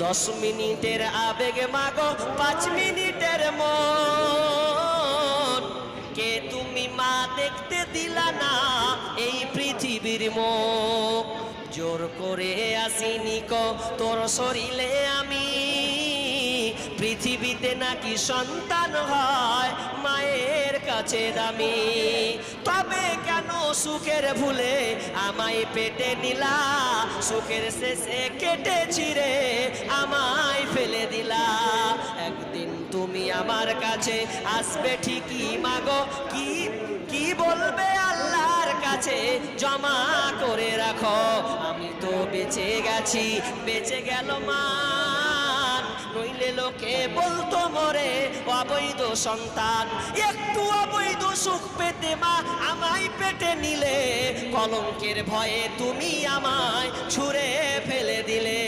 10 মিনিটের আবেগ মাগো 5 মিনিটের মন, কে তুমি মা দেখতে দিলা না এই পৃথিবীর মুখ, জোর করে আসিনি কো তোর শরীরে আমি, পৃথিবীতে নাকি সন্তান হয় মায়ের কাছে দামি, তবে কেন সুখের ভুলে আমায় পেটে নিলা, সুখের শেষে কেটে ছিঁড়ে আমায় ফেলে দিলা, একদিন তুমি আমার কাছে আসবে ঠিকই মাগো, কি কি বলবে আল্লাহর কাছে জমা করে রাখো, আমি তো বেঁচে গেছি বেঁচে গেল মান, নইলে লোকে বলতো মরে অবৈধ সন্তান, একটু অবৈধ সুখ পেতে মা আমায় পেটে নিলে, কলঙ্কের ভয়ে তুমি আমায় ছুঁড়ে ফেলে দিলে।